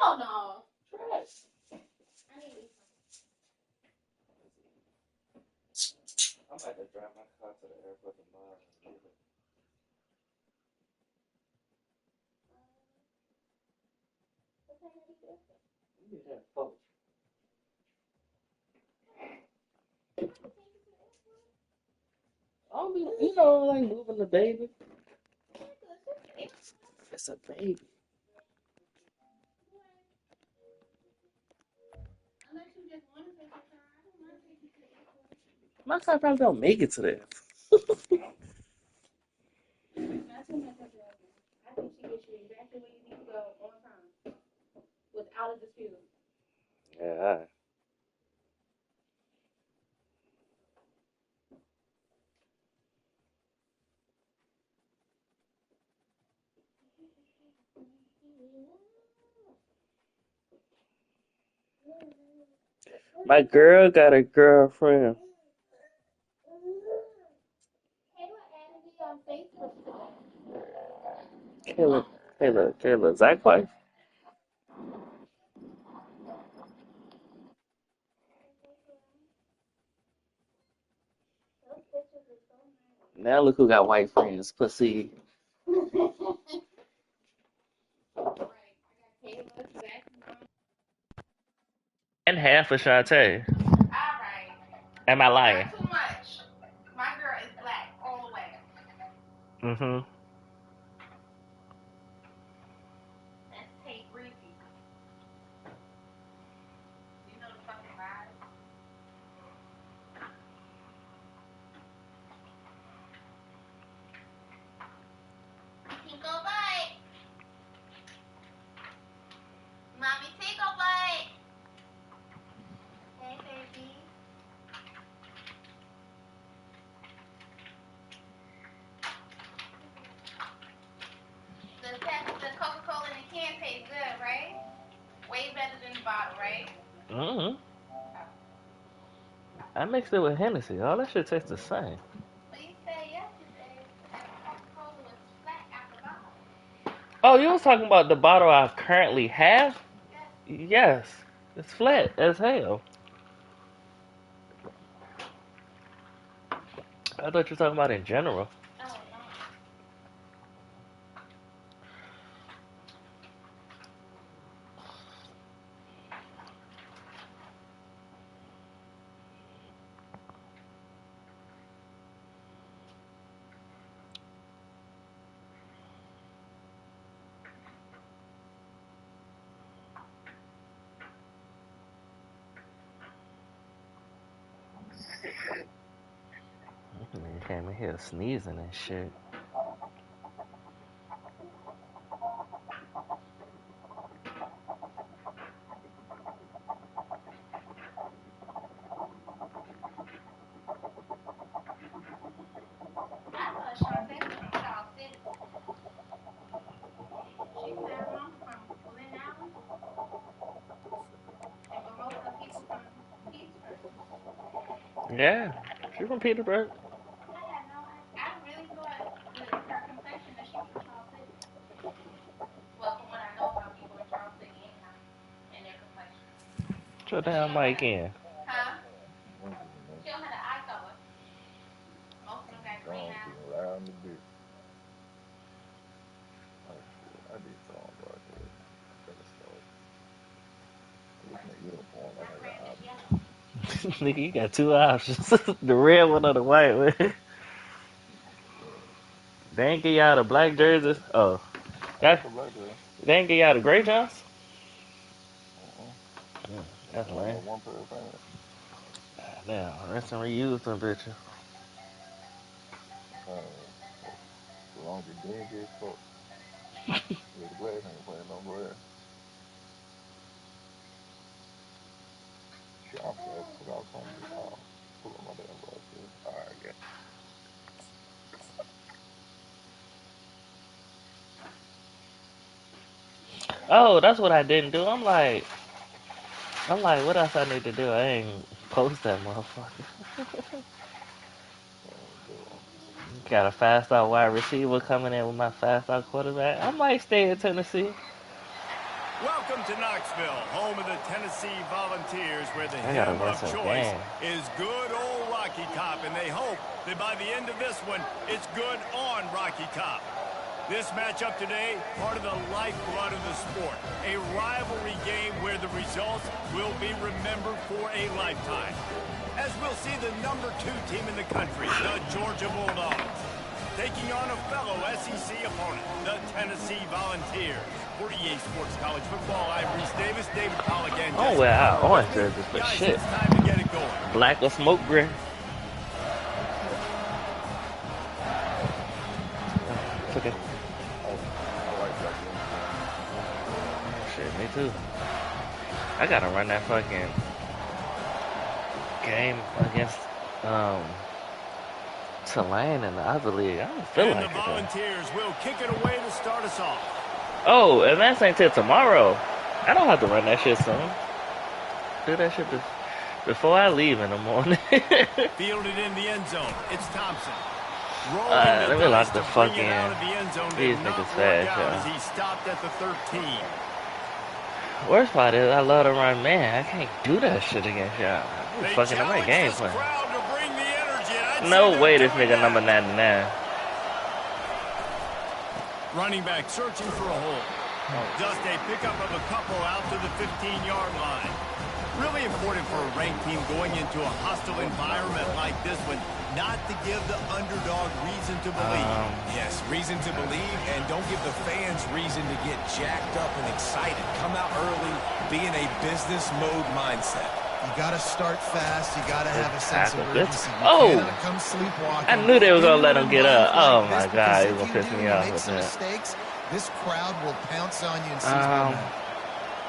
Hell no. I'm about to drive my car to the airport tomorrow. You have folks. I'll be, like moving the baby. It's a baby. My car probably don't make it to there. I think she gets you exactly where you need to go on time without a dispute. Yeah, all right. My girl got a girlfriend. Kayla, Zach wife? Now look who got white friends, pussy. And half of Shantae. Alright. Am I lying? Not too much. My girl is black all the way. Mm-hmm. That's Tate Reezy. You know the fucking vibe. Take a bite. Mommy, take a bite. Hey, baby. The Coca-Cola in the can tastes good, right? Way better than the bottle, right? Mm-hmm. I mixed it with Hennessy. All that shit tastes the same. Well, you said yesterday that Coca-Cola was flat at the bottom. Oh, you was talking about the bottle I currently have? Yes. Yes. It's flat as hell. I thought you were talking about in general. Oh, no. Man came in here sneezing and shit. I thought Shantae was from Charles City. She said her mom from Glen Allen, and but most of the people from Petersburg. Yeah, she from Petersburg. I had no idea. I really thought with her complexion that she was from Charles City. Well, from what I know about people in Charles City, anyhow, and their complexion. Shut But she down don't have Mike a, in. huh? She don't have an eye color. Most of them got green eyes. My friend is yellow. Nigga, you got two options. The red one or the white one. They ain't get y'all the black jerseys. Oh. That, The black jersey. they ain't get y'all the gray Johns? I That's got lame. that one pair of pants. Damn, rinse and reuse them bitches. As long as you're dingy as fuck. Yeah, the glass ain't playing no glass. Shit, I forgot I was gonna pull up my damn glasses. Alright, yeah. Oh, that's what I didn't do. I'm like, what else I need to do? I ain't post that motherfucker. Good. Got a fast out wide receiver coming in with my fast out quarterback. I might stay in Tennessee. Welcome to Knoxville, home of the Tennessee Volunteers, where the I gotta hymn win of some choice games. is good old Rocky Top, and they hope that by the end of this one, it's good on Rocky Top. This matchup today, part of the lifeblood of the sport, a rivalry game where the results will be remembered for a lifetime. As we'll see the #2 team in the country, the Georgia Bulldogs, taking on a fellow SEC opponent, the Tennessee Volunteers. For EA Sports College Football, I'm Reese Davis, David Pollock, and Oh, Jesse well, Carter orange with me. jerseys, but Guys, shit. it's time to get it going. Black or smoke gray. It's okay. I like black uniforms. Shit, me too. I gotta run that fucking game against Tulane in the other league. I don't feel And like the it though. Volunteers will kick it away to start us off. Oh, and that's ain't till tomorrow. I don't have to run that shit soon. Do that shit before I leave in the morning. Fielded in the end zone. It's Thompson. Rolling Let the me lock dice the to bring fucking it out of the end zone. these Did not niggas work fast, out yeah. as he stopped at the 13. Worst part is I love to run man. I can't do that shit against y'all. I'm They fucking up my challenge game this plan. crowd to bring the energy, and I'd say No they're way this doing nigga that. number 99. Running back searching for a hole. Just a pickup of a couple out to the 15-yard line. Really important for a ranked team going into a hostile environment like this one, not to give the underdog reason to believe. Yes, reason to believe, and don't give the fans reason to get jacked up and excited. Come out early, be in a business mode mindset. You got to start fast. You got to have a sense of urgency. You Oh! cannot come sleepwalking. I knew they was gonna let him get up. Oh Like my this, god, because he was if gonna piss you me do, off you make with some that. mistakes, this crowd will pounce on you and seize momentum.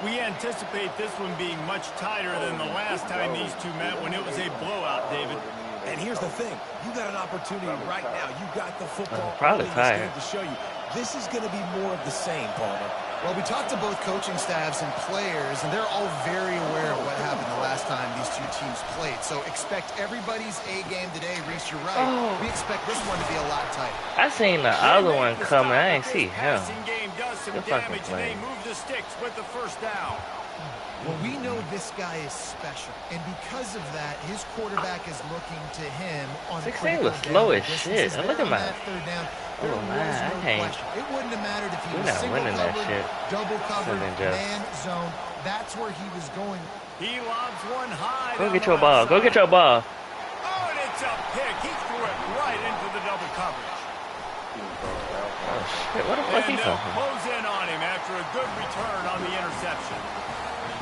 We anticipate this one being much tighter than the last time these two met when it was a blowout, David. And here's the thing. You got an opportunity right now. You got the football Probably early in this tired. game to show you. This is going to be more of the same, Palmer. Well, we talked to both coaching staffs and players, and they're all very aware of what happened the last time these two teams played. So expect everybody's A game today. Reese, you're right. Oh. We expect this one to be a lot tighter. I seen the other one coming. I ain't see him. Passing game does some Good fucking damage, and they play. move the sticks with the first down. Well, we know this guy is special, and because of that, his quarterback is looking to him on 16 was critical slow down as distances. shit. And look at There my- on that third down, there Oh, was man, I no can't- question. It wouldn't have mattered if he We're was not single winning that covered, shit. double covered, Something just- man zone. That's where he was going. He lobs one high. Go down get the your ball. left Go side. get your ball. Oh, and it's a pick. He threw it right into the double coverage. Oh shit, what the fuck he And they'll talking? close in on him after a good return on the interception.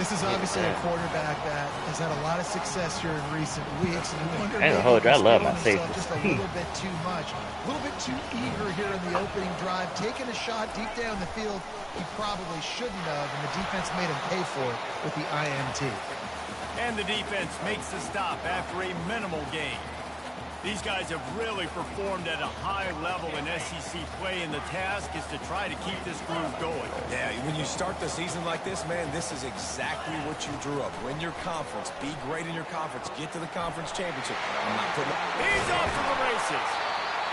This is obviously a quarterback that has had a lot of success here in recent weeks, and you wonder I ain't gonna maybe hold you, I he's love feeling my himself safeties. just a little bit too much, a little bit too eager here in the opening drive, taking a shot deep down the field he probably shouldn't have, and the defense made him pay for it with the INT. And the defense makes the stop after a minimal gain. These guys have really performed at a high level in SEC play, and the task is to try to keep this groove going. Yeah, when you start the season like this, man, this is exactly what you drew up. Win your conference. Be great in your conference. Get to the conference championship. I'm not putting He's off to the races.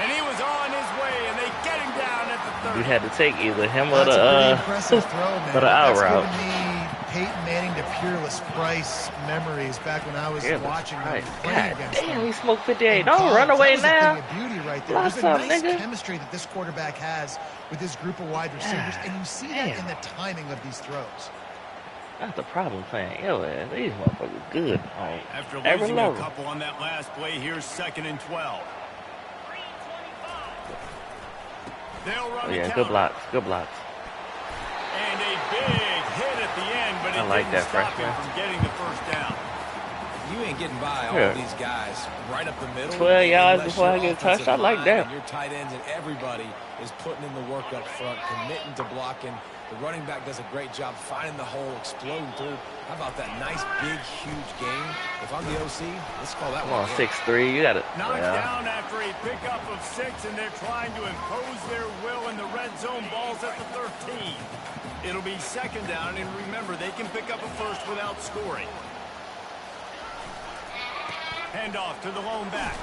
And he was on his way, and they get him down at the 30. You had to take either him or That's a pretty the impressive throw, man. or the out That's route. giving me Peyton Manning to Peerless Price memories back when I was Yeah, watching them right. playing God against damn, them. he smoked 58. in Don't run college. away That was a now. thing of beauty right there. Lost There's a some, nice nigga. chemistry that this quarterback has with his group of wide receivers, and you see that Damn. in the timing of these throws. That's the problem playing yo ass. These motherfuckers good on After every losing a level. couple on that last play, here's 2nd and 12. They'll run Oh, the yeah, counter. good blocks. Good blocks. And a big hit at the end, but it I like didn't that stop him freshman. from getting the first down. You ain't getting by all Yeah. these guys right up the middle. 12 yards unless before your I get touched. offensive I like line that. and your tight ends and everybody is putting in the work up front, committing to blocking. The running back does a great job finding the hole, exploding through. How about that nice, big, huge game? If I'm the OC, let's call that Come one. on, 6'3". You got it. Knocked Yeah. down after a pickup of 6, and they're trying to impose their will in the red zone. Ball's at the 13. It'll be 2nd down, and remember, they can pick up a first without scoring. Handoff to the lone back.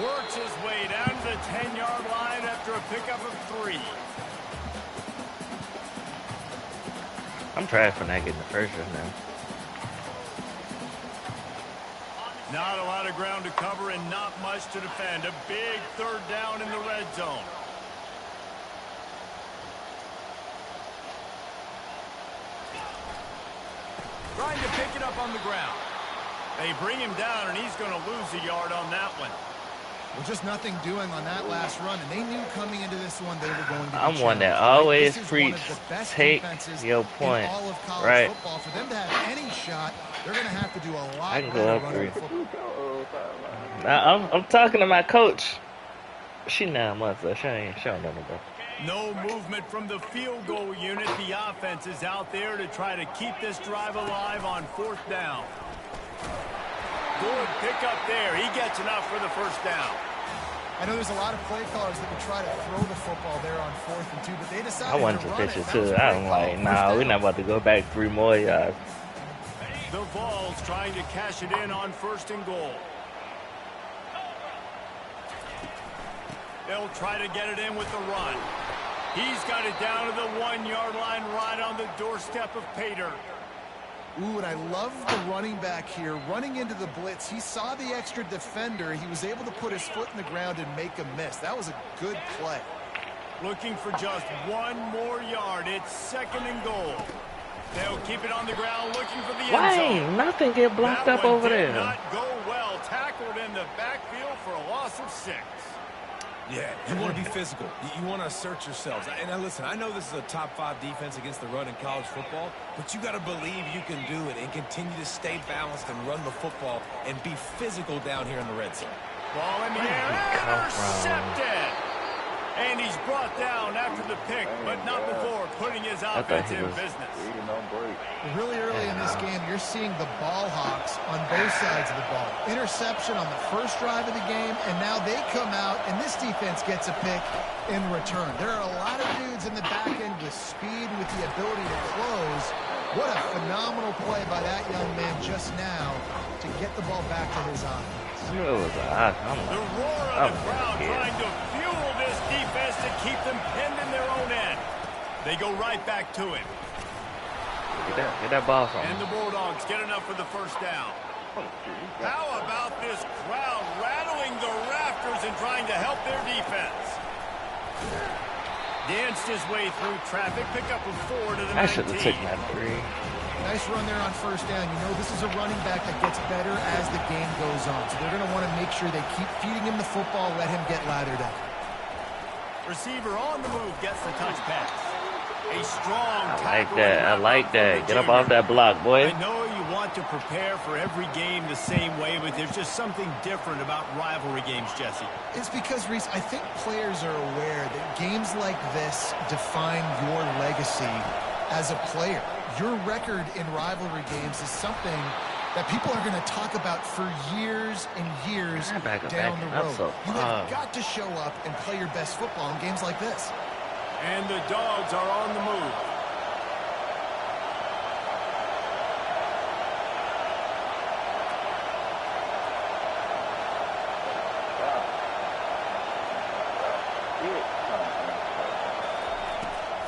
Works his way down to the 10-yard line after a pickup of 3. I'm trash for not getting the first one now. Not a lot of ground to cover and not much to defend. A big 3rd down in the red zone. Trying to pick it up on the ground. They bring him down, and he's going to lose a yard on that one. Well, just nothing doing on that last run, and they knew coming into this one they were going to be I'm one that challenged, right? always This is preach, one of the best take defenses your in point, all of college right? football. For them to have any shot, they're going to have to do a lot I can go better up running 3. the football. Now, I'm talking to my coach. She 9 months though. She don't know no better. No movement from the field goal unit. The offense is out there to try to keep this drive alive on 4th down. Good pickup there. He gets enough for the first down. I know there's a lot of play callers that would try to throw the football there on 4th and 2, but they decided I wanted to to run pitch it. it That was too. a great I'm like, call. nah, First we're down. not about to go back 3 more yards. The Vols trying to cash it in on 1st and goal. They'll try to get it in with the run. He's got it down to the 1-yard line right on the doorstep of Pater. Ooh, and I love the running back here. Running into the blitz, he saw the extra defender. He was able to put his foot in the ground and make a miss. That was a good play. Looking for just 1 more yard. It's 2nd and goal. They'll keep it on the ground looking for the end Why zone. ain't nothing get blocked That up one over did there? not go well. Tackled in the backfield for a loss of 6. Yeah, you want to be physical. You want to assert yourselves. And now listen, I know this is a top 5 defense against the run in college football, but you got to believe you can do it and continue to stay balanced and run the football and be physical down here in the red zone. Ball in the air, intercepted. And he's brought down after the pick, but not before putting his offense in business. Really early in this game, you're seeing the ball hawks on both sides of the ball. Interception on the first drive of the game, and now they come out, and this defense gets a pick in return. There are a lot of dudes in the back end with speed, with the ability to close. What a phenomenal play by that young man just now to get the ball back to his offense. I knew it was a The roar of the crowd trying to fuel this defense to keep them pinned in their own end. They go right back to him. Get that ball from And him. the Bulldogs get enough for the first down. How about this crowd rattling the rafters and trying to help their defense? Danced his way through traffic, pick up a 4 to the 19. I should have taken that 3. Nice run there on first down. You know, this is a running back that gets better as the game goes on. So they're going to want to make sure they keep feeding him the football, let him get lathered up. Receiver on the move gets the touch pass. A strong I like tackle that. and I like wrap-up that. from Get the up off junior. that block, boy. I know you want to prepare for every game the same way, but there's just something different about rivalry games, Jesse. It's because, Reese, I think players are aware that games like this define your legacy as a player. Your record in rivalry games is something that people are going to talk about for years and years down the road. You have got to show up and play your best football in games like this. And the Dogs are on the move.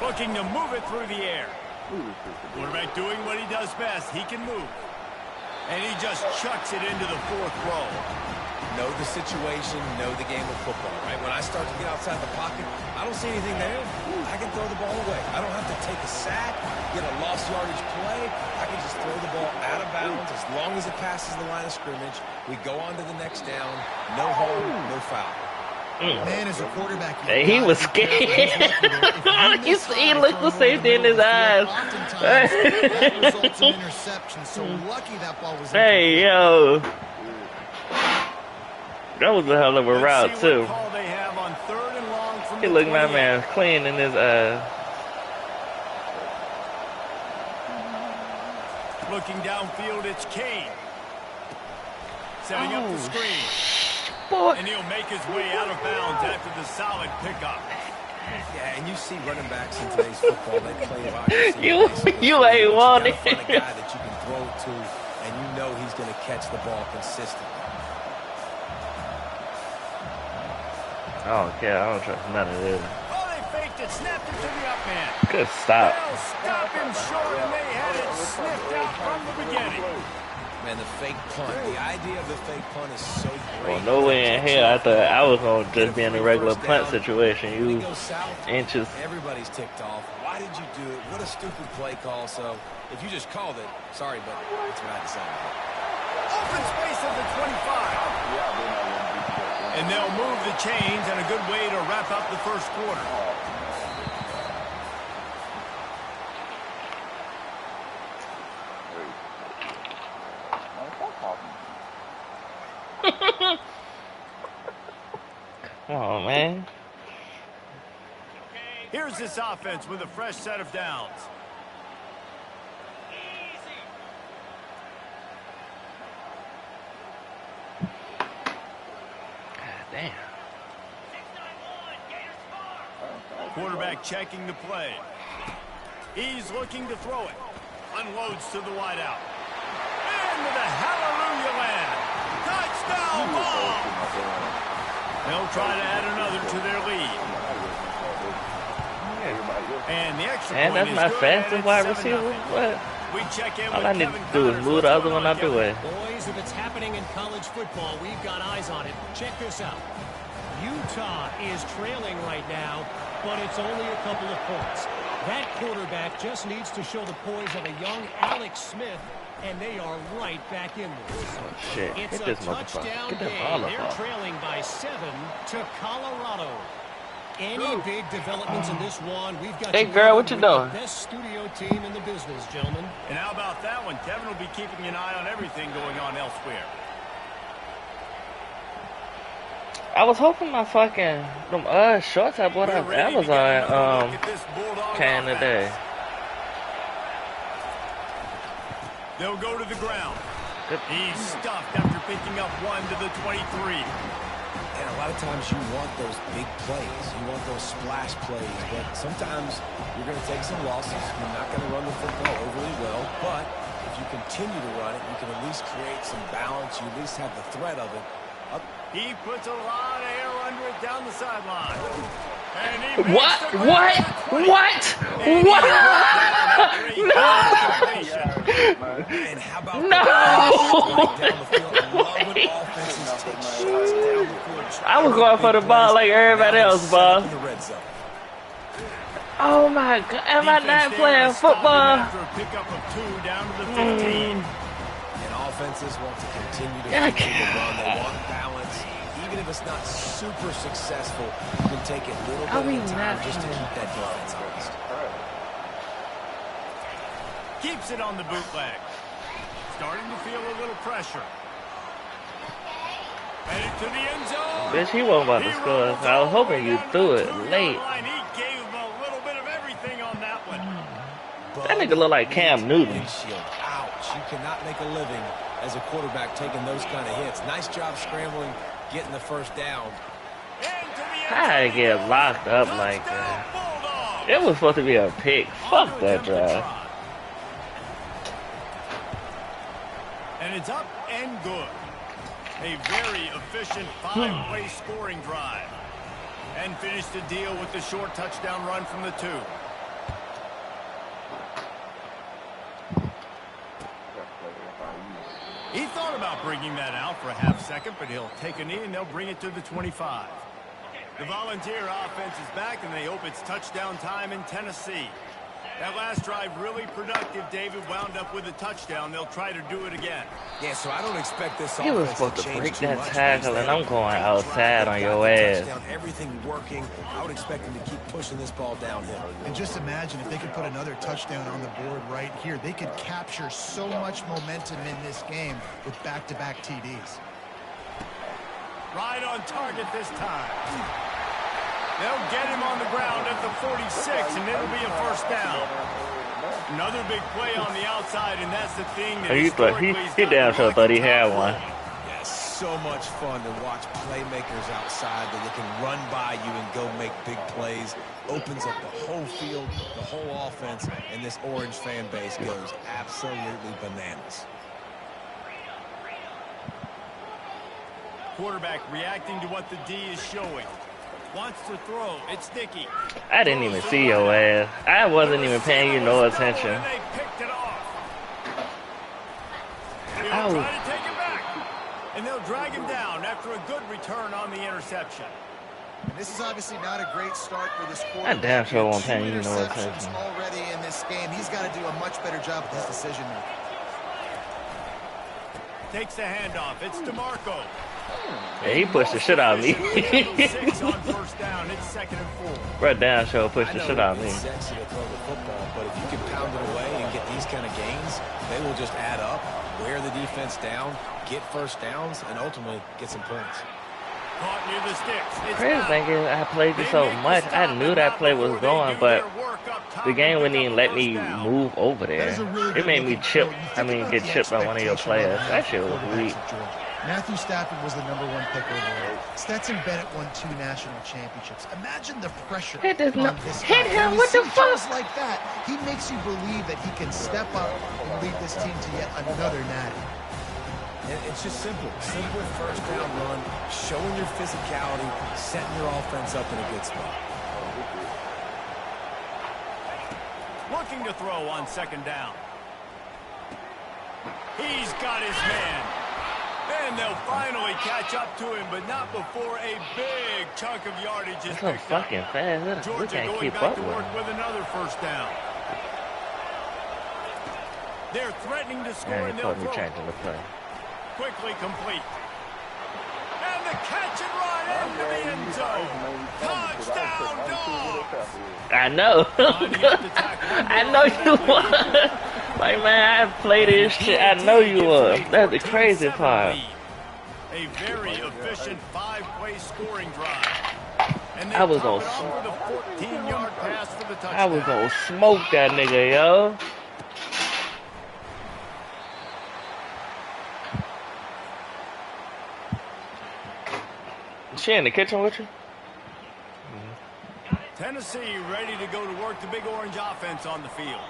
Looking to move it through the air. Quarterback doing what he does best. He can move. And he just chucks it into the 4th row. Know the situation, know the game of football, right? When I start to get outside the pocket, I don't see anything there. I I can throw the ball away. I don't have to take a sack, get a lost yardage play. I can just throw the ball out of bounds as long as it passes the line of scrimmage. We go on to the next down. No harm, no foul. Man, as a quarterback, Hey, he was scared. He looked the safety in his eyes. That results in interception. So lucky that ball was. Hey, yo. That was a hell of a route, too. He looked my man clean in his eyes. Looking downfield, it's Kane. Setting up the screen. Boy. And he'll make his way out of bounds after the solid pickup. Yeah, and you see running backs in today's football, they play wide receiver. You ain't want it. You gotta find a guy that you can throw it to, and you know he's going to catch the ball consistently. I don't care. I don't trust none of this. Oh, they faked it, snapped it to the up man. Good stop. They'll stop him short, and they had it sniffed out from the beginning. Man, the fake punt. The idea of the fake punt is so great. Well, no way in hell I thought I was going to just be in a regular punt situation. You inches. Everybody's ticked off. Why did you do it? What a stupid play call. So, if you just called it, sorry, but it's what I decided. Open space at the 25. And they'll move the chains, and a good way to wrap up the first quarter. Come on, man. Here's this offense with a fresh set of downs. God damn. Quarterback checking the play. He's looking to throw it. Unloads to the wideout. Into the hallelujah land. Touchdown ball. They'll try to add another to their lead. And the extra And point that's is my good, fastest and wide it's receiver? 7-0. What? We check in All with I need Kevin to do is Connors. move the Let's other go one to out the Kevin. way. Boys, if it's happening in college football, we've got eyes on it. Check this out. Utah is trailing right now, but it's only a couple of points. That quarterback just needs to show the poise of a young Alex Smith, and they are right back in this. Oh, shit. It's Hit a this motherfucker. touchdown Get that game. ball They're off. trailing by 7 to Colorado. Any big developments in this one, we've got Hey, girl, what you with doing? the best studio team in the business, gentlemen. And how about that one? Kevin will be keeping an eye on everything going on elsewhere. I was hoping my fucking them shorts I bought off Amazon came today. They'll go to the ground. Good. He's stuffed after picking up one to the 23. And a lot of times you want those big plays. You want those splash plays. But sometimes you're going to take some losses. You're not going to run the football overly well. But if you continue to run it, you can at least create some balance. You at least have the threat of it. He puts a lot of air under it down the sideline. And he What? makes the What? grab. What? And What? he No! And how about No! down the field? I love when offenses take shots down the field. I was going for the ball like everybody else, boss. In the red zone. Oh my god, am I not playing football? After a pickup of 2 down to the 15. And offenses want to continue to Yeah, I continue to run. They can't. want balance. Even if it's not super successful, you can take it little Are we bit at a time not just to playing? keep that defense honest. Keeps it on the bootleg. Starting to feel a little pressure. Headed to the end zone. Bitch, he wasn't about to score. I was hoping you threw it late. He gave him a little bit of everything on that one. That nigga look like Cam Newton. Windshield. Ouch. You cannot make a living as a quarterback taking those kind of hits. Nice job scrambling, getting the first down. How I get locked up like that? It was supposed to be a pick. Fuck that drive. And it's up and good. A very efficient 5-way scoring drive. And finished the deal with the short touchdown run from the 2. He thought about bringing that out for a half second, but he'll take a knee and they'll bring it to the 25. The Volunteer offense is back, and they hope it's touchdown time in Tennessee. That last drive really productive. David wound up with a touchdown. They'll try to do it again. Yeah, so I don't expect this He was offense supposed to change break too that much. tackle, and I'm going Drive, outside on they your got the ass. touchdown, everything working. I would expect them to keep pushing this ball downhill. And just imagine if they could put another touchdown on the board right here. They could capture so much momentum in this game with back-to-back TDs. Right on target this time. They'll get him on the ground at the 46, and it'll be a first down. Another big play on the outside, and that's the thing that He damn sure thought he had one. Yeah, so much fun to watch playmakers outside that they can run by you and go make big plays. Opens up the whole field, the whole offense, and this Orange fan base goes absolutely bananas. Quarterback reacting to what the D is showing. Wants to throw. It's Dickey. I didn't even see your ass. I wasn't even paying you no attention. And they picked it off. He'll Ow. try to take it back. And they'll drag him down after a good return on the interception. And this is obviously not a great start for this I quarterback. damn sure won't pay you no Interceptions attention. already in this game. He's got to do a much better job with his decision making. Takes the handoff. It's DeMarco. Yeah, he pushed the shit out of me. 6 on first down. It's 2nd and 4. Bro, damn sure pushed the shit out of me. It's sexy to throw the football, but if you can pound it away and get these kind of gains, they will just add up, wear the defense down, get first downs, and ultimately get some points. Caught near the sticks. It's Crazy out. thing is, I played it so much, I knew that play was going, but the game wouldn't even let me move over there. It made me chip. I mean, get chipped by one of your players. That shit was weak. Matthew Stafford was the #1 pick overall. Stetson Bennett won 2 national championships. Imagine the pressure Hit this on no- this hit guy. him, When you what the see fuck? Just like that, he makes you believe that he can step up and lead this team to yet another natty. And it's just simple. Simple first down run, showing your physicality, setting your offense up in a good spot. Looking to throw on 2nd down. He's got his man. And they'll finally catch up to him, but not before a big chunk of yardage is It's so picked up. fucking fast. We Georgia can't going keep back up to with work him. with another first down. They're threatening to score, Yeah, he and they'll caught me throw. changing the play. Quickly complete. And the catch and run into the end zone. Touchdown, Dogs! I know. I know you was. Like, man, I play this shit. I know you was. That's the crazy part. A very efficient 5-play scoring drive. And they I was top gonna it off with a 14-yard pass for the touchdown. I was gonna smoke that nigga, yo. She in the kitchen with you? Tennessee ready to go to work the Big Orange offense on the field.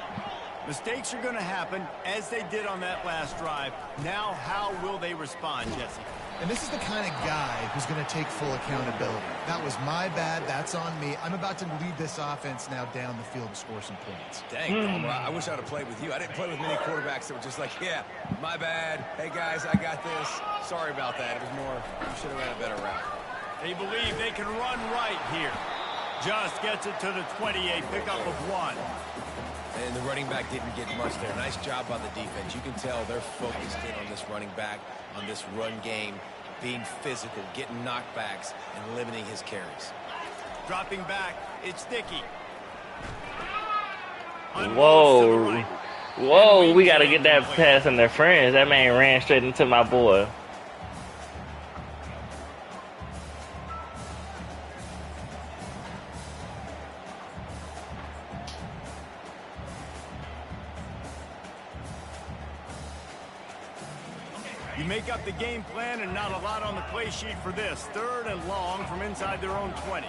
Mistakes are going to happen, as they did on that last drive. Now, how will they respond, Jesse? And this is the kind of guy who's going to take full accountability. That was my bad. That's on me. I'm about to lead this offense now down the field to score some points. Dang, Dom, I wish I'd have played with you. I didn't play with many quarterbacks that were just like, yeah, my bad. Hey, guys, I got this. Sorry about that. It was more, you should have ran a better route. They believe they can run right here. Just gets it to the 28, pickup of 1. And the running back didn't get much there. Nice job by the defense. You can tell they're focused in on this running back, on this run game, being physical, getting knockbacks, and limiting his carries. Dropping back, it's Dickey. Whoa. Whoa, we gotta get that pass in their friends. That man ran straight into my boy. You make up the game plan and not a lot on the play sheet for this. 3rd and long from inside their own 20.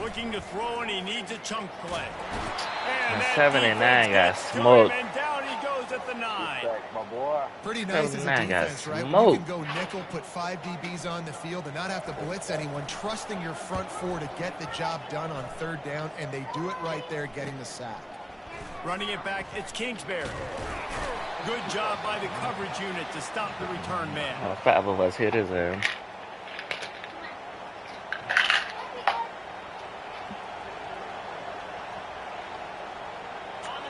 Looking to throw, and he needs a chunk play. And that 7 and 9 got defense gets to him, smoked. and down he goes at the 9. My boy. Pretty nice as a 7-9 got defense, right? When you smoked. can go nickel, put 5 DBs on the field and not have to blitz anyone, trusting your front 4 to get the job done on 3rd down, and they do it right there, getting the sack. Running it back, it's Kingsbury. Good job by the coverage unit to stop the return man. All 5 of us hit his ass.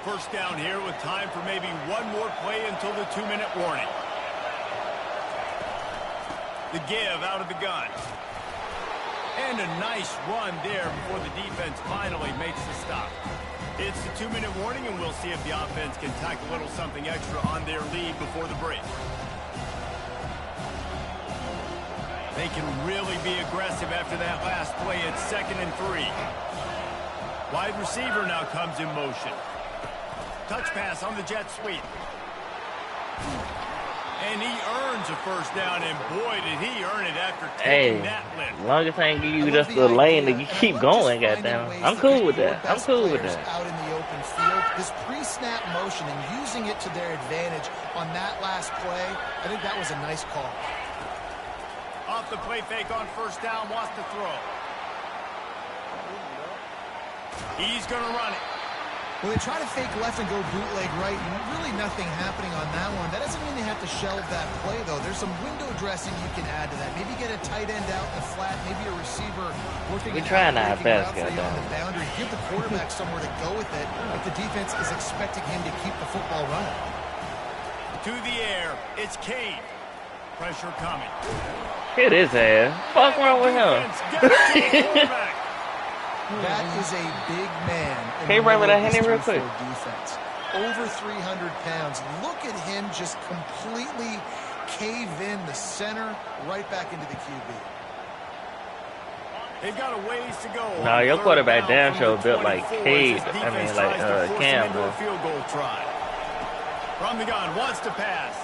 First down here with time for maybe one more play until the 2-minute warning. The give out of the gun. And a nice run there before the defense finally makes the stop. It's the 2-minute warning, and we'll see if the offense can tack a little something extra on their lead before the break. They can really be aggressive after that last play. It's 2nd and 3. Wide receiver now comes in motion. Touch pass on the jet sweep. And he earns a first down, and boy, did he earn it after taking that lift. Longest thing give you just the lane that you keep going, goddamn. I'm cool with that. I'm cool with that. Out in the open field, this pre-snap motion and using it to their advantage on that last play, I think that was a nice call. Off the play fake on first down, wants to throw. He's going to run it. Well, they try to fake left and go bootleg right, and really nothing happening on that one. That doesn't mean they have to shelve that play, though. There's some window dressing you can add to that. Maybe get a tight end out in the flat, maybe a receiver working. We're trying our best, on the boundary. Give the quarterback somewhere to go with it if the defense is expecting him to keep the football running. To the air, it's Kane. Pressure coming. Hit his ass. Fuck wrong with him? That is a big man. Can you run with that Henry real quick? Defense. Over 300 pounds. Look at him just completely cave in the center, right back into the QB. They've got a ways to go. Nah, your quarterback damn sure built like Cade. I mean, like Cam. Field goal try. From the gun, wants to pass.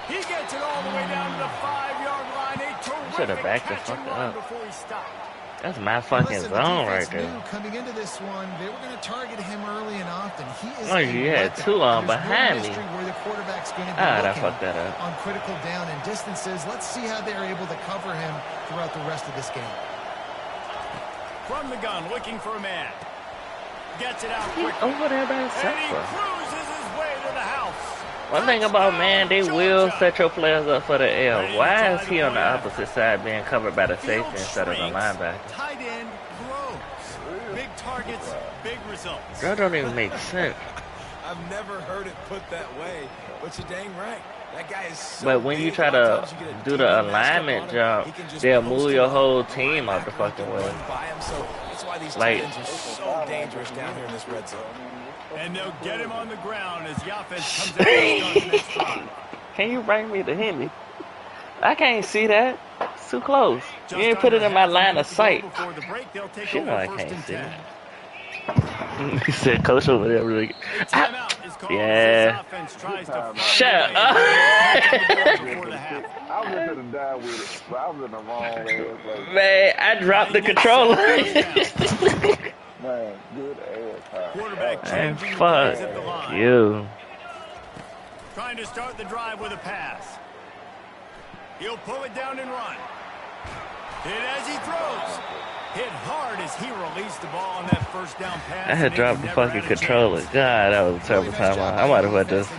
He gets it all the way down to the 5-yard line. A terrific catch and run before he stopped. That's my fucking zone right there. Coming into this one, they were going to target him early and often. He is you had two on behind me. Where the quarterback's going to be I fucked that up. On critical down and distances. Let's see how they're able to cover him throughout the rest of this game. From the gun, looking for a man. Gets it out quick. Over there by himself. And he cruises his way to the house. One thing about man, they will set your players up for the L. Why is he on the opposite side being covered by the safety instead of the linebacker? Tight end grows. Big targets, big results. That don't even make sense. I've never heard it put that way, but you're dang right. That guy is so But when you try to do the alignment job, they'll move your whole team out the fucking way. That's why these like, tight ends are so dangerous down here in this red zone. And they'll get him on the ground as the offense comes out and starts next drive. Can you bring me the Henry? I can't see that. It's too close. You ain't put it in my line of sight. Shit, no, I can't see it. He said, Coach over there really. Yeah. Shut up. I was going to die with it, but I was in the wrong place. Man, I dropped the controller. Man, good ass. Quarterback Man, changing fuck plays at the line. you. Trying to start the drive with a pass. He'll pull it down and run. Hit as he throws. Hit hard as he released the ball on that first down pass. I had dropped the fucking controller. God, that was a terrible time. I might as well just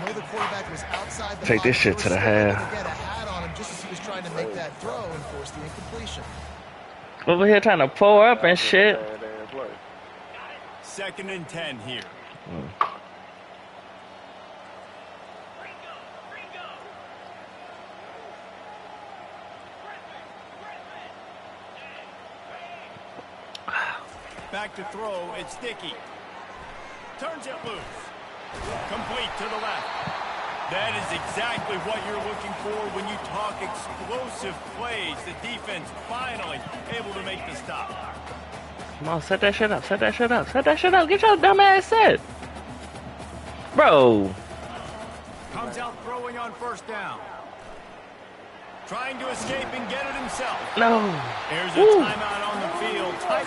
take this shit to the half. Over here trying to pull up and shit. 2nd and 10 here. Back to throw, it's Dickey. Turns it loose. Complete to the left. That is exactly what you're looking for when you talk explosive plays. The defense finally able to make the stop. Come on, set that shit up, set that shit up, set that shit up. Get your dumb ass set. Bro. Comes out throwing on first down. Trying to escape and get it himself. No. There's a timeout on the field. Tight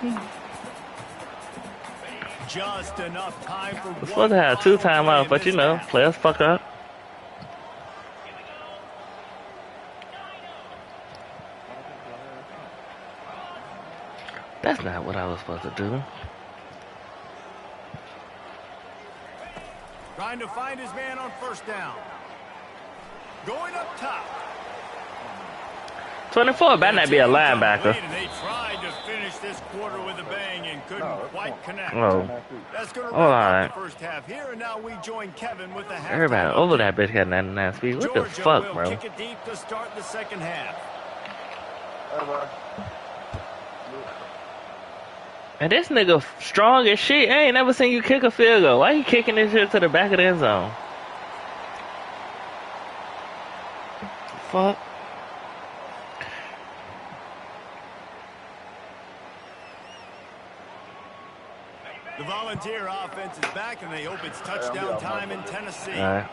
game. Just enough time for We're supposed to have 2 timeouts, but you know, players fuck up. That's not what I was supposed to do. Trying to find his man on first down. Going up top. 24 better not be a linebacker. They tried to finish this quarter with a bang and couldn't quite connect. Oh. That's going to All wrap right. up the first half here, and now we join Kevin with the halftime. Everybody over that bitch got 99 speed. What the Georgia fuck, will bro? kick it deep to start the second half. And this nigga strong as shit. I ain't never seen you kick a field goal. Why you kicking this shit to the back of the end zone? Fuck. The Volunteer offense is back, and they hope it's touchdown time in Tennessee. All right.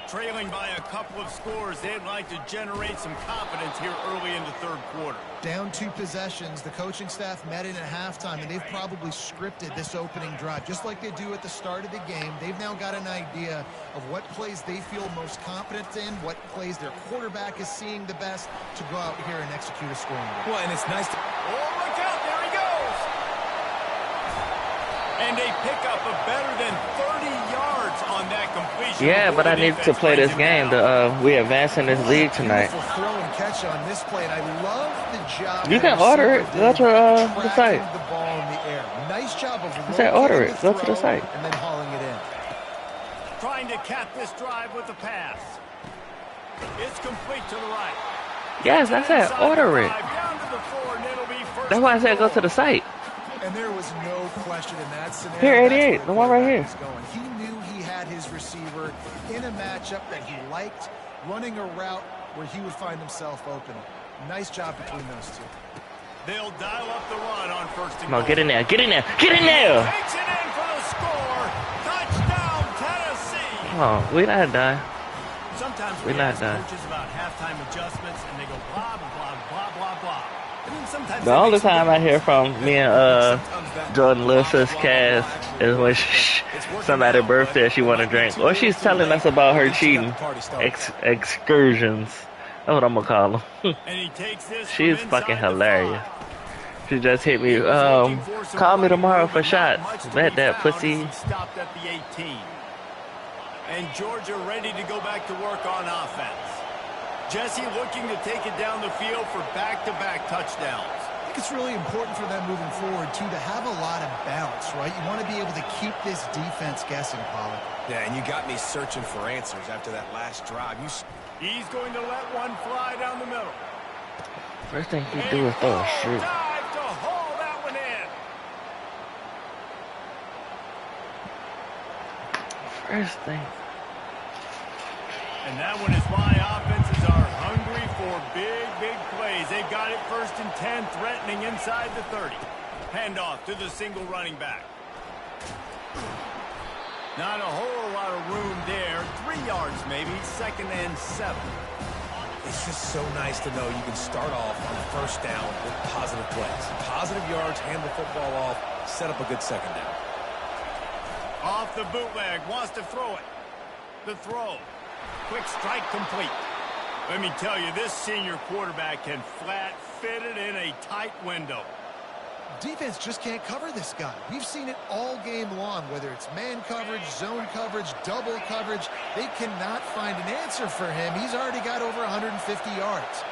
Trailing by a couple of scores, they'd like to generate some confidence here early in the third quarter. Down 2 possessions, the coaching staff met in at halftime, and they've probably scripted this opening drive. Just like they do at the start of the game, they've now got an idea of what plays they feel most confident in, what plays their quarterback is seeing the best to go out here and execute a scoring drive. Well, and it's nice to... Oh, look out, there he goes! And they pick up a better than 30 yards on that completion. Yeah, but I need to play this game. We advance in this league tonight. Beautiful throw and catch on this play, and I love the job. You can order it. Go to the site. The ball in the air. Nice job of I said order it. Go to the throw site. and then hauling it in. Trying to cap this drive with a pass. It's complete to the right. Yes, I said order it. Down to the 4, and it'll be first. That's why I said go to the site. And there was no question in that scenario. Here, 88, That's the where one right here. quarterback was going. He knew he had his receiver in a matchup that he liked, running a route where he would find himself open. Nice job between those two. They'll dial up the run on first and Come on, goal. get in there. Get in there. Get in there. Takes it in for the score. Touchdown, Tennessee. Come on, we not done. Sometimes We're we not ask done. coaches about halftime adjustments, and they go blah, blah, blah, blah, blah. And then sometimes The they only make some time I good hear moves. from me and Jordan Lewis's cast is when somebody birthday she want to drink, or she's telling us about her cheating excursions. That's what I'm gonna call them. And he takes this She's from fucking inside the hilarious. 5. She just hit me. Call me tomorrow for shots. Bet that pussy. Stopped at the 18. And Georgia ready to go back to work on offense. Jesse looking to take it down the field for back-to-back touchdowns. I think it's really important for them moving forward, too, to have a lot of balance, right? You want to be able to keep this defense guessing, Pollard. Yeah, and you got me searching for answers after that last drive. He's going to let one fly down the middle. First thing he do is throw a shoot. Dive to haul that one in. First thing. And that one is why offenses are hungry for big, big plays. They've got it 1st and 10, threatening inside the 30. Handoff to the single running back. Not a whole lot of room there. 3 yards maybe, 2nd and 7. It's just so nice to know you can start off on first down with positive plays. Positive yards, hand the football off, set up a good second down. Off the bootleg, wants to throw it. The throw. Quick strike complete. Let me tell you, this senior quarterback can flat fit it in a tight window. Defense just can't cover this guy. We've seen it all game long, whether it's man coverage, zone coverage, double coverage. They cannot find an answer for him. He's already got over 150 yards.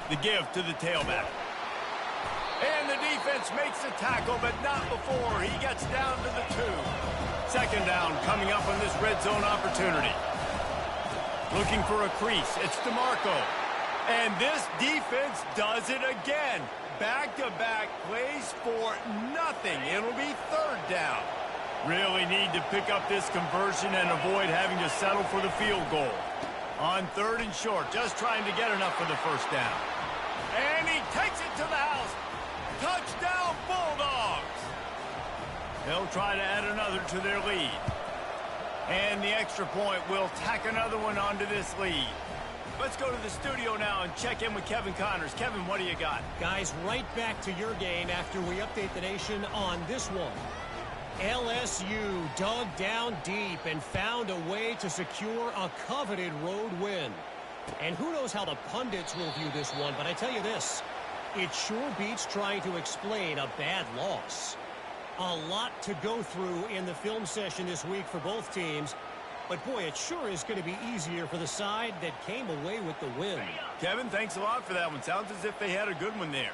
The give to the tailback. And the defense makes the tackle, but not before he gets down to the 2. 2nd down coming up on this red zone opportunity. Looking for a crease. It's DeMarco. And this defense does it again. Back-to-back plays for nothing. It'll be 3rd down. Really need to pick up this conversion and avoid having to settle for the field goal. On 3rd and short, just trying to get enough for the 1st down. And he takes it to the house. Touchdown, Bulldogs. They'll try to add another to their lead. And the extra point will tack another one onto this lead. Let's go to the studio now and check in with Kevin Connors. Kevin, what do you got? Guys, right back to your game after we update the nation on this one. LSU dug down deep and found a way to secure a coveted road win. And who knows how the pundits will view this one, but I tell you this, it sure beats trying to explain a bad loss. A lot to go through in the film session this week for both teams. But, boy, it sure is going to be easier for the side that came away with the win. Kevin, thanks a lot for that one. Sounds as if they had a good one there.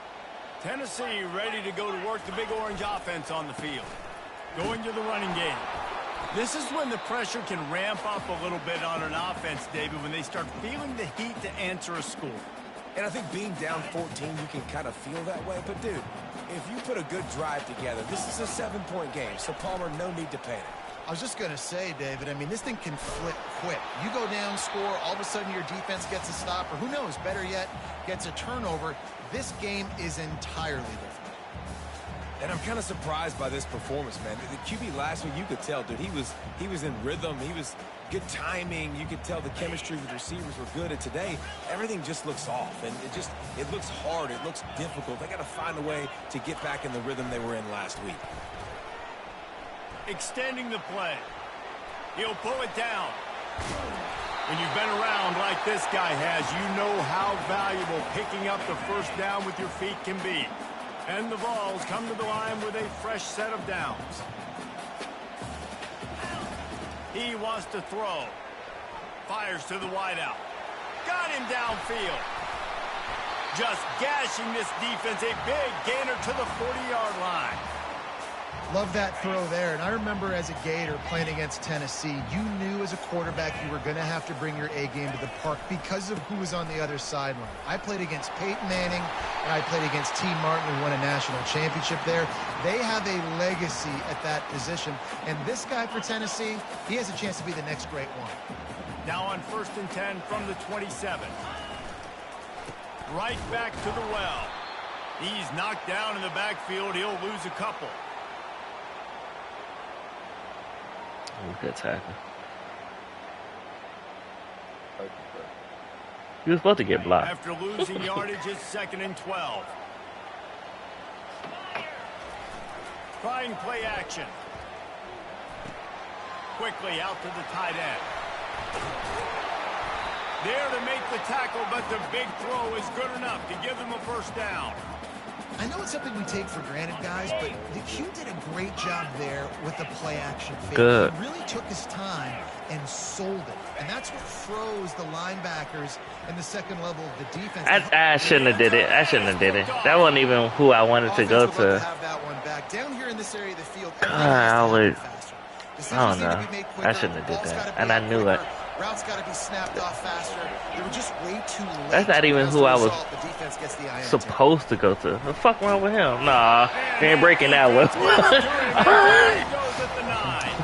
Tennessee ready to go to work the big orange offense on the field. Going to the running game. This is when the pressure can ramp up a little bit on an offense, David, when they start feeling the heat to answer a score. And I think being down 14, you can kind of feel that way. But, dude, if you put a good drive together, this is a 7-point game. So, Palmer, no need to panic. I was just going to say, David, I mean, this thing can flip quick. You go down, score, all of a sudden your defense gets a stop, or who knows, better yet, gets a turnover. This game is entirely different. And I'm kind of surprised by this performance, man. The QB last week, you could tell, dude, he was in rhythm. He was good timing. You could tell the chemistry with the receivers were good. And today, everything just looks off. And it looks hard. It looks difficult. They got to find a way to get back in the rhythm they were in last week. Extending the play. He'll pull it down. When you've been around like this guy has, you know how valuable picking up the first down with your feet can be. And the Vols come to the line with a fresh set of downs. He wants to throw. Fires to the wideout. Got him downfield. Just gashing this defense. A big gainer to the 40-yard line. Love that throw there. And I remember as a Gator playing against Tennessee, you knew as a quarterback you were going to have to bring your A game to the park because of who was on the other sideline. I played against Peyton Manning, and I played against T. Martin, who won a national championship there. They have a legacy at that position. And this guy for Tennessee, he has a chance to be the next great one. Now on 1st and 10 from the 27. Right back to the well. He's knocked down in the backfield. He'll lose a couple. Good tackle. He was supposed to get blocked. After losing yardage, it's 2nd and 12. Trying play action. Quickly out to the tight end. There to make the tackle, but the big throw is good enough to give them a first down. I know it's something we take for granted, guys, but the Q did a great job there with the play action fake. Good. He really took his time and sold it. And that's what froze the linebackers in the second level of the defense. I shouldn't have did it. I shouldn't have did it. That wasn't even who I wanted to go to. Have that one back. Down here in this area of the field, I don't know. I shouldn't have did that. And I knew it. Routes got to be snapped off faster. They were just way too late. That's not even who I was supposed to go to. The fuck wrong with him? Nah, he ain't breaking that one.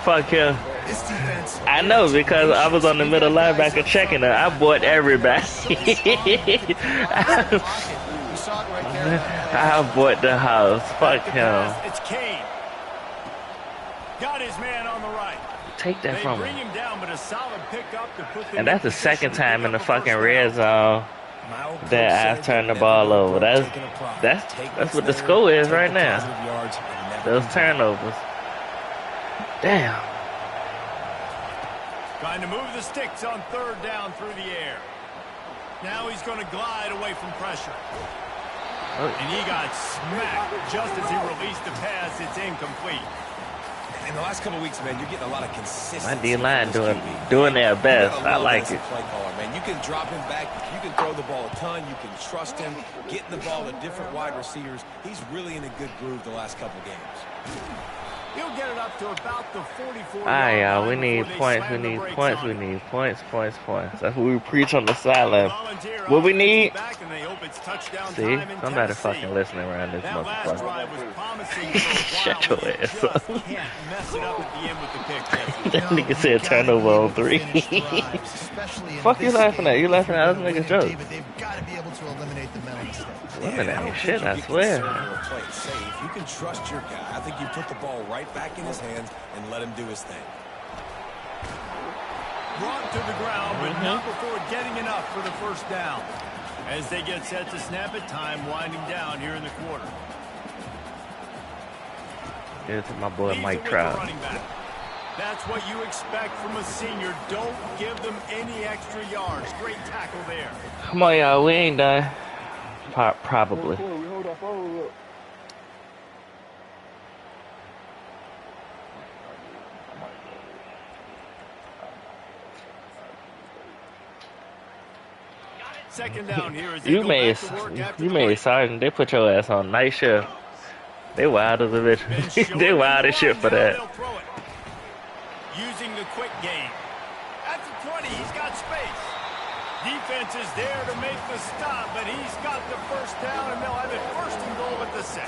Fuck him. I know because I was on the middle linebacker checking it. I bought everybody. I bought the house. Fuck him. It's Kane. Got his man on the right. Take that from bring him. him down, but a solid pickup to put them And that's the second time in the fucking red zone that I've turned the ball over. That's what the score is right now. Those turnovers. Damn. Trying to move the sticks on 3rd down through the air. Now he's going to glide away from pressure. And he got smacked just as he released the pass. It's incomplete. In the last couple of weeks, man, you're getting a lot of consistency. My D-line doing their best. I like it. Play caller, man. You can drop him back. You can throw the ball a ton. You can trust him. Getting the ball to different wide receivers. He's really in a good groove the last couple of games. He'll get it up to about the 44. All right, y'all. We need points. We need points. We need points. Points. Points. That's what we preach on the sideline. What we need. See, somebody fucking listening around this motherfucker. Shut your ass up. That nigga said turnover on 3. Fuck you laughing at? You laughing at other niggas' jokes? They've got to be able to eliminate the mental mistakes. Eliminate shit, I swear. Play it safe. You can trust your guy. I think you put the ball right back in his hands and let him do his thing. Brought to the ground, but not before getting enough for the first down. As they get set to snap it, time winding down here in the quarter. Give it to my boy Mike Trout. That's what you expect from a senior. Don't give them any extra yards. Great tackle there. Come on, y'all. We ain't done. Probably. second down here as they You go made back to work after you the made break. Sergeant. They put your ass on night shift. They wild as a bitch. They wild as shit for that. Using the quick game. At the 20, he's got space. Defense is there to make the stop, but he's got the first down, and they'll have it first and goal at the 6.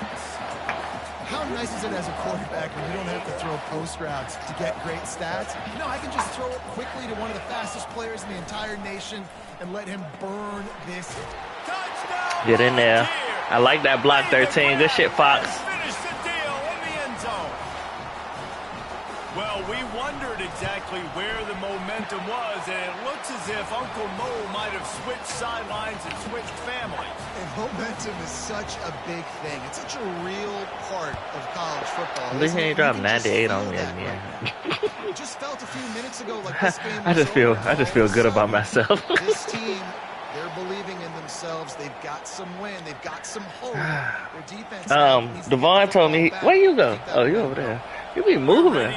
How nice is it as a quarterback when you don't have to throw post routes to get great stats? No, I can just throw it quickly to one of the fastest players in the entire nation and let him burn this. Touchdown! Get in there. I like that block 13. Good shit, Fox. Finish the deal in the end zone. Well, we wondered exactly where the momentum was, and it looks as if Uncle Mo might have switched sidelines and switched families. And momentum is such a big thing. It's such a real part of college football. At least he ain't dropped 98 on me. It just felt a few minutes ago like this game I just feel good about myself. This team, they're believing in themselves. They've got some win. They've got some hope. Their defense. Devon told me where you go? Oh, you over there. You be moving.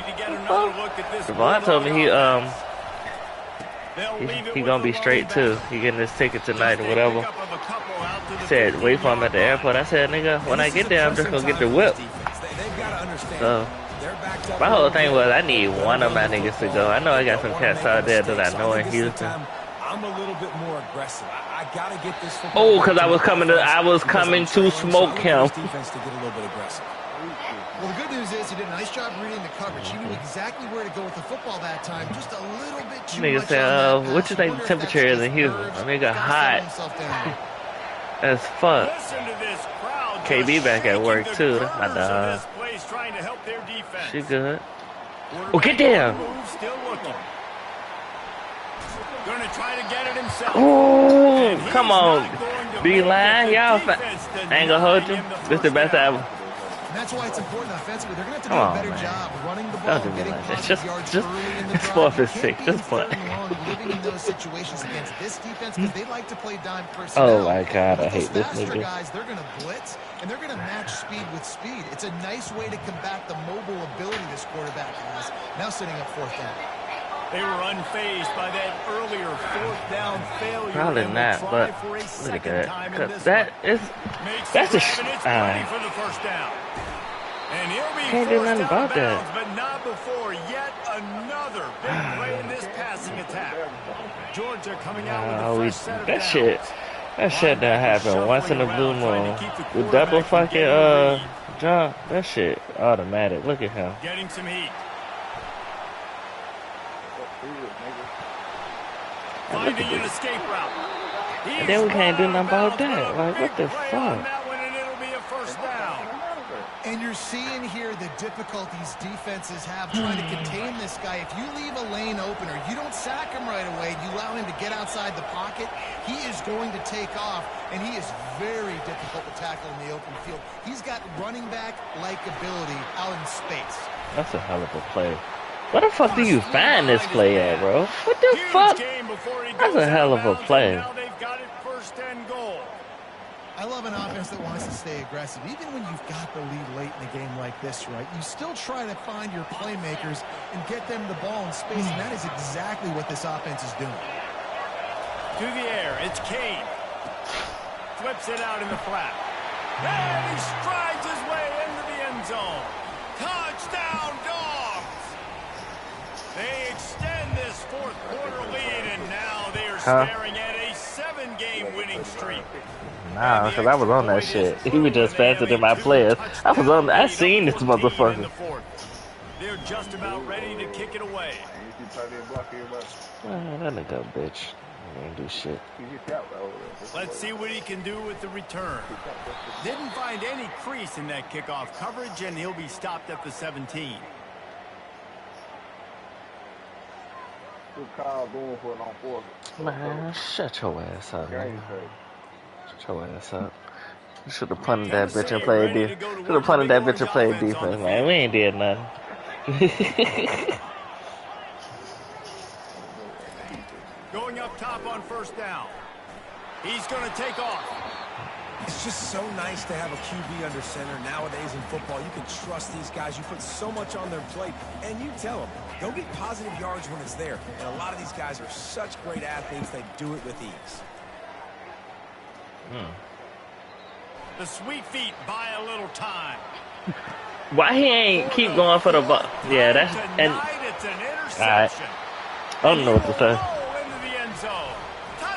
Devon told me he gonna be straight too. He getting his ticket tonight or whatever. He said wait for him at the airport. I said, nigga, when I get there, I'm just gonna get the whip. So my whole thing was I need one of my niggas to go. I know I got some cats out there that I know in Houston. I'm a little bit more aggressive. I gotta get this. Oh, because I was coming to smoke him. Defense to get a little bit aggressive. Well, the good news is he did a nice job reading the coverage. He knew exactly where to go with the football that time. Just a little bit too Nigga much said, what you think the temperature is in Houston? I mean, it got hot as fuck. KB back at work too. That's my dog. She good. Oh, get down. Oh, come on. D-line, y'all. I ain't gonna hold you. This the best ever. And that's why it's important offensively. They're going to have to do a better job running the ball, getting positive yards early in the drive. Fourth and 6. Just fun. Living in those situations against this defense because they like to play dime personnel. Oh my God, I hate this nigga. Guys, they're going to blitz and they're going to match speed with speed. It's a nice way to combat the mobile ability this quarterback has. Now setting up fourth down. They were unfazed by that earlier fourth down failure. Probably not, but look at that. Cause that's a for the first down. And he'll be can't do nothing about that. But not before yet another big play in this passing attack. Georgia coming out with a fresh set of that shit that happened once in a blue moon. The double fucking jump, that shit automatic. Look at him. Getting some heat. Finding an escape route. And then we can't do nothing about that. Like, what the fuck? And you're seeing here the difficulties defenses have trying to contain this guy. If you leave a lane open or you don't sack him right away, you allow him to get outside the pocket, he is going to take off, and he is very difficult to tackle in the open field. He's got running back-like ability out in space. That's a hell of a play. Where the fuck do you find this play at, bro? What the fuck? That's a hell of a play. I love an offense that wants to stay aggressive. Even when you've got the lead late in a game like this, right, you still try to find your playmakers and get them the ball in space, and that is exactly what this offense is doing. To the air, it's Kane. Flips it out in the flat. And he strides his way into the end zone. Touchdown, Dogs! They extend this fourth quarter lead, and now they are staring at a 7-game winning streak. Nah, because I was on that shit. He was just faster than my players. I seen this motherfucker. They're just about ready to kick it away. That nigga bitch. He ain't do shit. Let's see what he can do with the return. Didn't find any crease in that kickoff coverage, and he'll be stopped at the 17. Man, shut your ass up, man. Shut your ass up. You should have punted that bitch and played defense. Should have punted that bitch and played defense, man. We ain't did nothing. Going up top on first down. He's going to take off. It's just so nice to have a QB under center. Nowadays in football, you can trust these guys. You put so much on their plate, and you tell them, go get positive yards when it's there. And a lot of these guys are such great athletes, they do it with ease. The sweet feet buy a little time. Why he ain't keep going for the ball? Yeah, that's and. It's an All right. interception. I don't know what to say.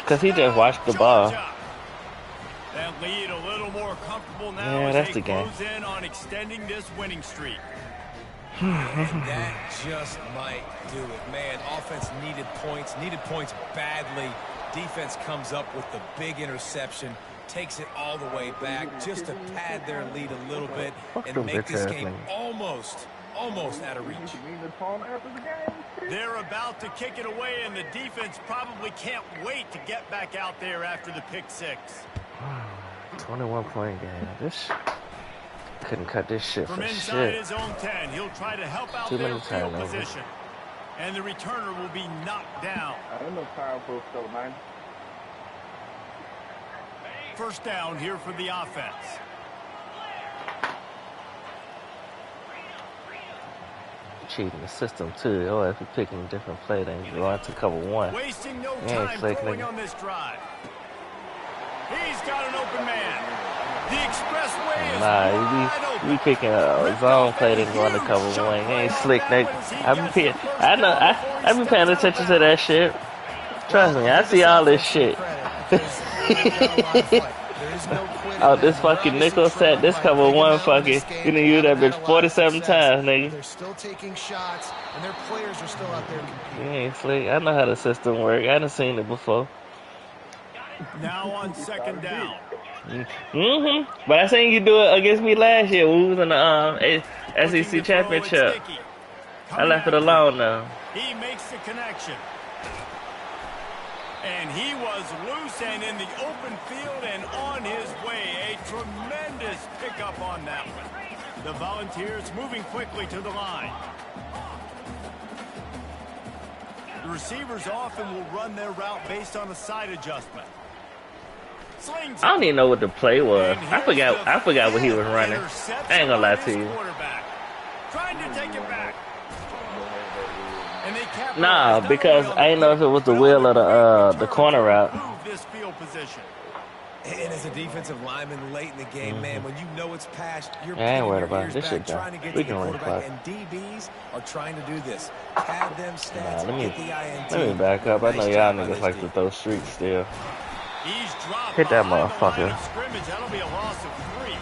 Cause he just watched the ball. That lead a little more comfortable now Yeah, as that's they the game. close in on extending this winning streak. And that just might do it, man. Offense needed points badly. Defense comes up with the big interception, takes it all the way back just to pad their lead a little bit and make this game almost out of reach. They're about to kick it away, and the defense probably can't wait to get back out there after the pick six. 21-point game. This couldn't cut this shit From for inside shit. his own 10, he'll try to help out Too their many field turnovers. position. And the returner will be knocked down. I don't know time for so man. First down here for the offense. Cheating the system too. Oh, if you're picking a different play, then you go into cover one. Wasting no Yeah, time slick throwing nigga. on this drive. He's got an open man. The expressway is wide Nah, open. we picking a zone play then going to cover one. He ain't slick, nigga. I be paying attention to that shit. Trust me, I see all this shit. Oh, this fucking nickel set, this cover one fucking, you done use that bitch 47 times, nigga. They're still taking shots, and their players are still out there competing. You ain't slick. I know how the system work. I done seen it before. Now on second down. But I seen you do it against me last year when we was in the SEC championship. I left it alone now. He makes the connection. And he was loose and in the open field and on his way. A tremendous pickup on that one. The Volunteers moving quickly to the line. The receivers often will run their route based on a side adjustment. I don't even know what the play was. I forgot what he was running. I ain't gonna lie to you. Trying to take it back. Nah, because I didn't know if it was the wheel or the corner route. This field position. And as a defensive lineman late in the game, man, when you know it's past, you're I ain't worried your about ears this back, shit, though. trying to get We to the can run quarterback, clock. and DBs are trying to do this. Pad them stats, Nah, get the INT. let me back up. I know Nice y'all job by niggas this like to team. throw streaks still. He's dropped Hit that behind the line motherfucker. of scrimmage. That'll be a loss of 3.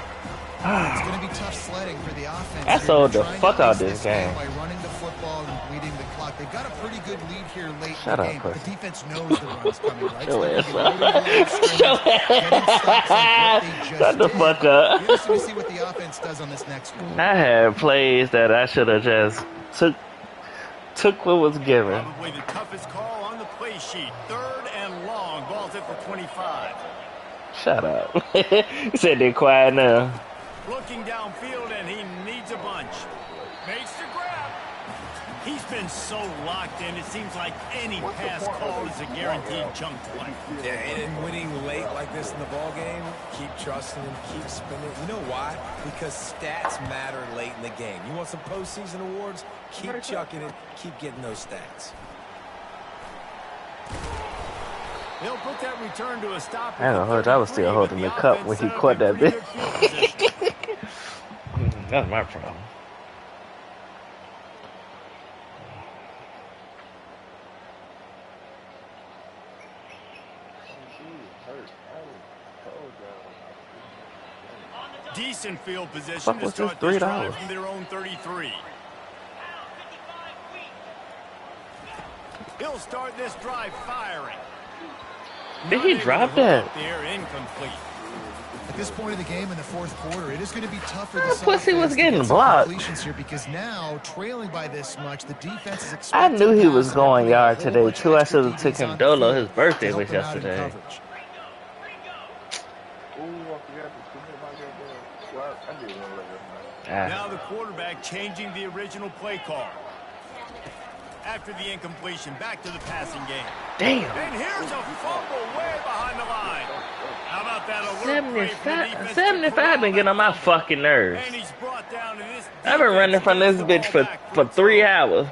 It's going to be tough sledding for the offense. I here. sold They're the trying fuck to out ice this game. by running the football and bleeding the clock. They've got a pretty good lead here late Shut in the up, game. But pussy. the defense knows the run's coming, right? Your So ass they're up. loading the line of scrimmage, Your getting stops like what they just Shut the did. fuck up. Be interesting to see what the offense does on this next one. I had plays that I should have just took what was given. Probably the toughest call on the play sheet. 3rd and long. Ball's in for 25. Shut up. You said they're quiet now. Looking downfield, and he needs a bunch. Makes the grab. He's been so locked in, it seems like any pass call is a guaranteed chunk play. Yeah, and winning late like this in the ball game, keep trusting him, keep spinning. You know why? Because stats matter late in the game. You want some postseason awards? Keep chucking it, keep getting those stats. He'll put that return to a stop. I don't know, I was still holding the cup when he caught that bitch. That's my problem. Decent field position Fuck to was this start this $3? drive from their own 33. He'll start this drive firing. Did he drop that? There, incomplete. At this point of the game in the fourth quarter, it is going to be tough for this Pussy was offense to getting get some blocked. completions here because now, trailing by this much, the defense is I expected knew he to was pass going and yard put a today whole bunch too. of I extra should have DBs taken on the Dolo. field His birthday to was help him out in yesterday. coverage. Ooh, I forgot to submit my goddamn. Well, I did one like that. Now the quarterback changing the original play call. After the incompletion, back to the passing game. Damn. And here's a fumble way behind the line. How about that alert play for the defense 75 been getting on my fucking nerves. And he's brought down to this. I've been running from this bitch for 3 hours.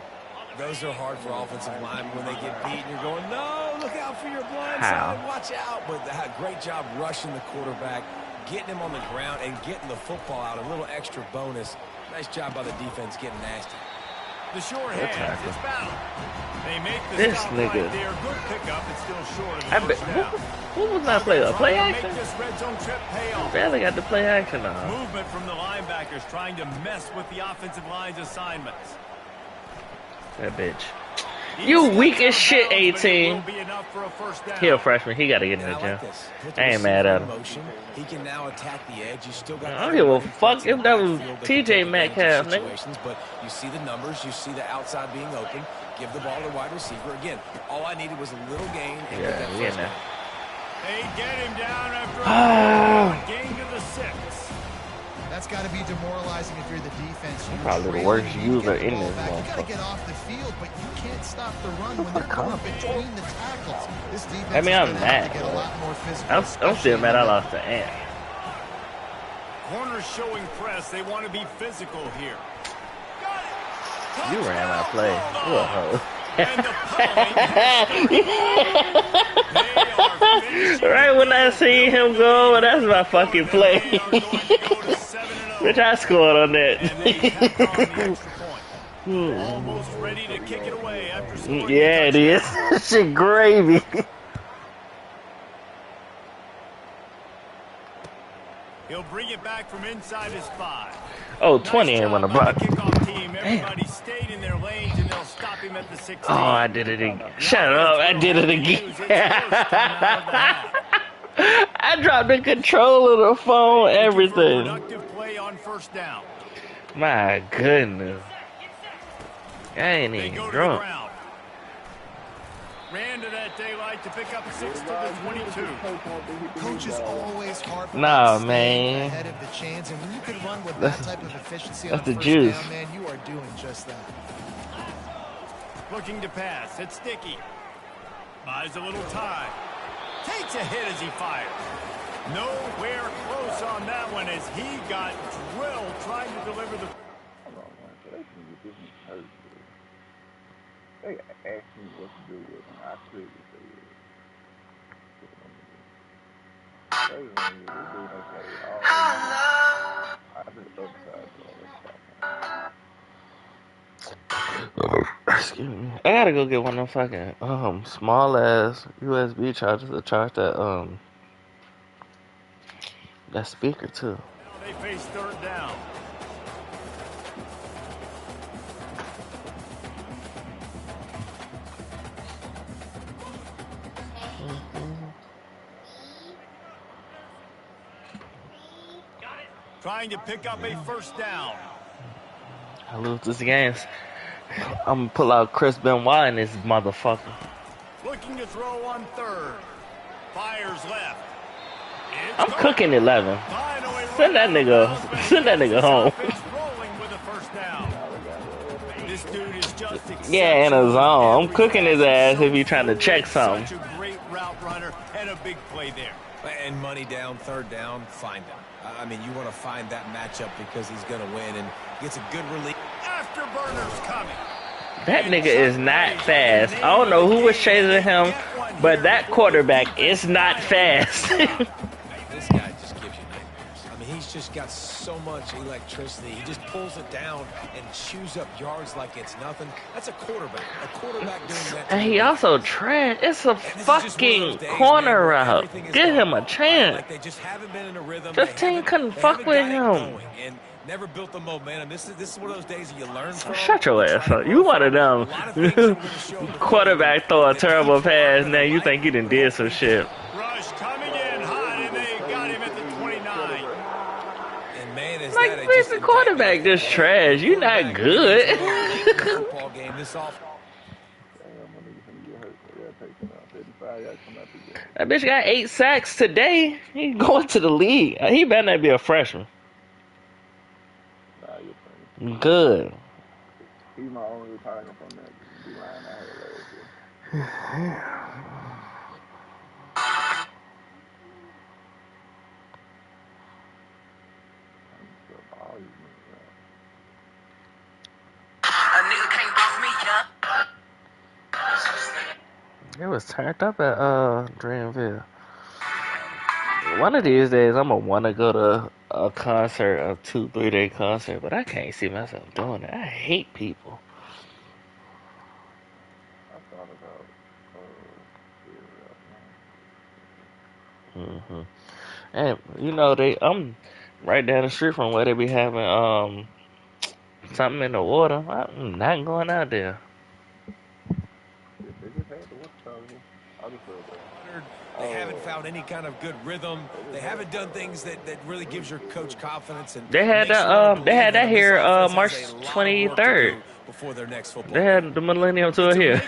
Those are hard for offensive linemen when they get beat and you're going, no, look out for your blind How? side. Watch out. But great job rushing the quarterback, getting him on the ground, and getting the football out. A little extra bonus. Nice job by the defense getting nasty. The short hands, it's foul. They make the This stop nigga. right there. Good pickup. It's still short of the I bet. first down. What was that play? A play Trying to action? Make this red zone trip pay off. Barely got the play action on. Movement from the linebackers trying to mess with the offensive line's assignments. That bitch. You weak as shit, 18. He a freshman. He got to get in the I gym. like this. Put the I ain't mad at him. receiver in motion. He can now attack the edge. You still got I don't give a fuck if that was backfield TJ can take Metcalf, advantage of nigga. situations, but you see the numbers. You see the outside being open. Give the ball to wide receiver. Again, all I needed was a little gain. And get that Yeah, we in first there. down. They get him down after Ah. a gain to the 6. That's got to be demoralizing if you're the defense. You're Probably the trailing, worst you user get the in ball this back. You got to motherfucker. get off the field, but you can't stop the run when they're going between the tackles. This defense I mean, is I'm gonna have mad. to get a lot more physical. I'm especially still mad I in the- lost to Ant. Corners showing press. They want to be physical here. Got it. You ran my play. You a hoe. And the penalty is started. Right when I see him go, well, that's my fucking play. They are going to go to 7-0. Which I scored on that. And they tack on the extra point. Almost ready to kick it away after scoring the Yeah, it is. Shit gravy. He'll bring it back from inside his 5. Oh, 20 ain't won the block. Kickoff team. Everybody stayed in their lanes, and they'll stop him at the 16. Oh, I did it again. Shut up. I did it again. I dropped the control of the phone, everything. Productive play on first down. My goodness. I ain't They even go to the drunk. ground. Ran to that daylight to pick up 6 to the 22. Coach is always hard for Nah, staying man. ahead of the chains, and when you can run with That's- that type of efficiency that's on the first juice. down, man, you are doing just that. Looking to pass. It's Sticky. Buys a little time. Takes a hit as he fires. Nowhere close on that one as he got drilled trying to deliver the... Hold on, man. So they can get this one hurt, dude. They asked me what to do with him. I couldn't say it. They was on this dude that say, I did the other side to all that stuff. Excuse me. I gotta go get one of them fucking small ass USB chargers to charge that speaker too. Now they face third down. Trying to pick up a first down. I lose this game. I'm gonna pull out Chris Benoit in this motherfucker. Looking to throw on third. Fires left. It's I'm going. cooking 11. Finally Send that running nigga- out of bounds, send that but he nigga gets home. this offense rolling with a first down. This dude is just Yeah, in a exceptional zone. I'm every cooking his pass. ass if he trying to check something. Such a great route runner and a big play there. And money down, third down, find him. I mean, you want to find that matchup because he's going to win and gets a good relief. Afterburners coming. That nigga is not fast. I don't know who was chasing him, but that quarterback is not fast. This guy just gives you nightmares. I mean, he's just got so much electricity. He just pulls it down and chews up yards like it's nothing. That's a quarterback. A quarterback doing that. And he also trash. It's a fucking corner route. Give him a chance. Like they just haven't been in a rhythm. 15 couldn't fuck with him. And never built the momentum. This is one of those days you learn from. Shut your ass up. You one of them quarterback throw a terrible pass, now you think you done did some shit. Rush coming in hot, and they got him at the 29. And man, is Like, that bitch, the quarterback just trash. You not good. football game this off. Damn, my nigga finna get hurt. So yeah, take him out. 55 yards come out the game. That bitch got 8 sacks today. He going to the league. He better not be a freshman. Nah, you're funny. Good. He's my only retirement from that D-line I had last year. It was turned up at Dreamville. One of these days, I'm gonna want to go to a concert, a 2-3 day concert, but I can't see myself doing it. I hate people. I thought about Hmm And you know, I'm right down the street from where they be having something in the water. I'm not going out there. they just had the what's called. I just heard that. They haven't found any kind of good rhythm. They haven't done things that really gives your coach confidence and They had makes you wanna that. They had believe that here this March offense has a lot of work to 23rd. do before their next football They game. had the Millennium Tour here.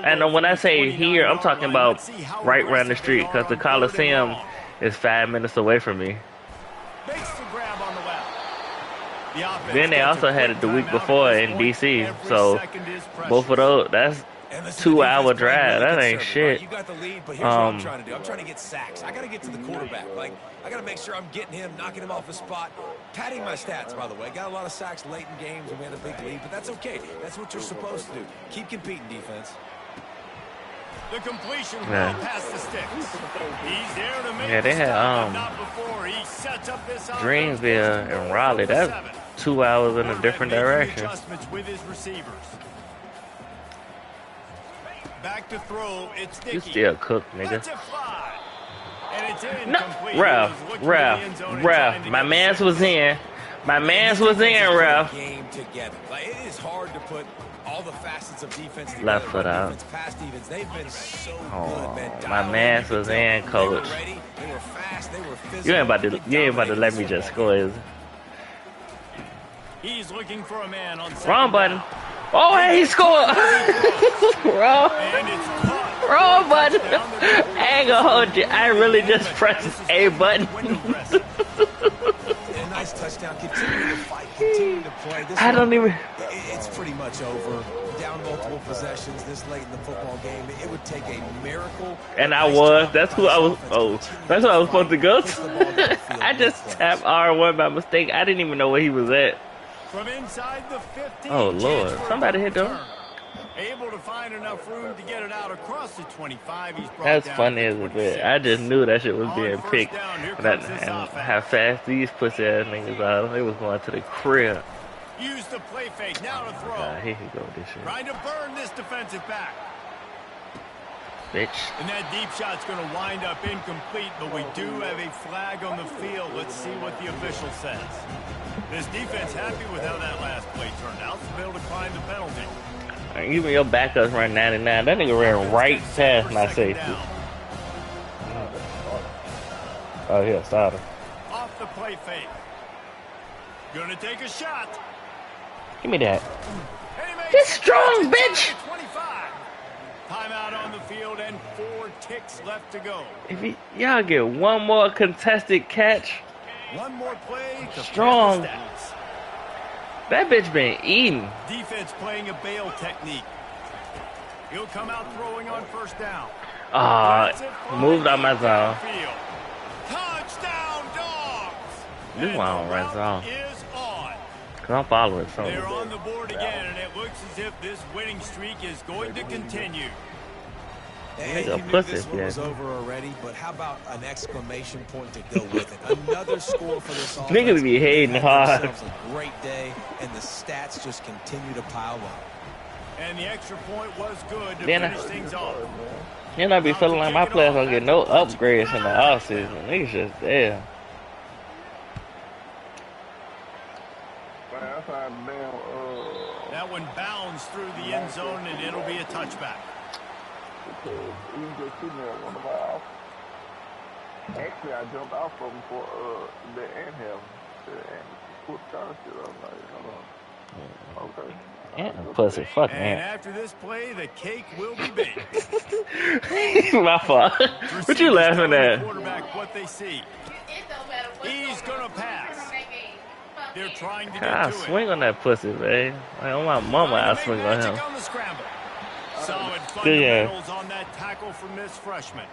And when I say here, I'm talking about right around the street because the Coliseum is 5 minutes away from me. Makes the grab on the left. The offense Then they gets a also had quick it the week timeout before at this in point. DC. Every So second is both of precious. those, that's And listen, 2 the hour defense playing drive. really That ain't conservative, shit. right? You got the lead, but here's what I'm trying to do. I'm trying to get sacks. I got to get to the quarterback. Like, I got to make sure I'm getting him, knocking him off his spot. Padding my stats, by the way. Got a lot of sacks late in games and we had a big lead, but that's okay. That's what you're supposed to do. Keep competing, defense. The completion Yeah. well past the sticks. He's there to make Yeah, they the had, stop, but not before he sets up this offense. Dreamville and Raleigh. That's 2 hours in a different direction. Adjustments with his receivers. Back to throw. It's You Dickey. still cook, nigga. Lets it fly. And it's No, incomplete. He Ralph, was looking for the end zone and trying to my get man's the was in. My man's was in, Ralph. Game together. Like, it is hard to put all the facets of defense together. Left foot out. Defense, pass defense. They've been so Oh, good, man. my Dialed man's in, you was could tell. in, coach. They were ready. They were fast. They were physical. You ain't about to let me just score, is it? He's looking for a man on second Wrong button. down. Oh, hey, he scored. Wrong. And it's caught. Wrong button. I ain't gonna hold you. I really just pressed A button. A nice touchdown. Continue to fight. Continue to play. This I don't one, even. It's pretty much over. Down multiple possessions this late in the football game. It would take a miracle. And I was. That's who I was. Oh, that's who I was supposed to go to. I just tapped R1 by mistake. I didn't even know where he was at. From inside the 15. Oh, Lord. chance for a Somebody hit them. return. Able to find enough room to get it out across the 25. He's brought That's down funny to as a 26. bit. I just knew that shit was On being first picked. down, here And, comes this and offense. how fast these pussy ass niggas are. They was going to the crib. Use the play fake. Now to throw. Here he go with this shit. Trying to burn this defensive back. Bitch. And that deep shot's going to wind up incomplete, but we do have a flag on the field. Let's see what the official says. This defense happy with how that last play turned out, so they'll decline the penalty. Even your backups run 99. That nigga ran right past my Second safety. down. Oh, yeah, starter. Off the play fake. Gonna take a shot. Give me that. And he makes This it. strong, Touchdown bitch. to 25. Timeout on the field and 4 ticks left to go. If y'all get one more contested catch, One more play to Strong. pad the stats. that bitch been eating. Defense playing a bail technique. He'll come out throwing on first down. Moved out my zone. Field. Touchdown, Dogs! This And one the I don't run route zone. is on. Cause I'm following something. They're on the board again, and it looks as if this winning streak is going to continue. And Nigga you knew pussy, this one was yeah. over already, but how about an exclamation point to go with it? Another score for this offense. Niggas be hating They've hard. had themselves a great day, and the stats just continue to pile up. And the extra point was good to Then finish things off. You know, I be feeling like my players don't get no upgrades in the offseason. Niggas just there. Man, that's how damn, That one bounds through the end zone, and it'll be a touchback. because he was just sitting there on the ball. Actually, I jumped off of him for the anthem. And put scholarship. I was like, hold on. Okay. Yeah, pussy, fuck And man. after this play, the cake will be baked. My fault. What you laughing at? Quarterback, what they see. It don't matter what's He's going on. gonna pass. They're trying to I get to swing on that pussy, man. Like, on my mama, I swing on him. On the scramble. Solid Good, yeah. fundamentals on that tackle from this freshman.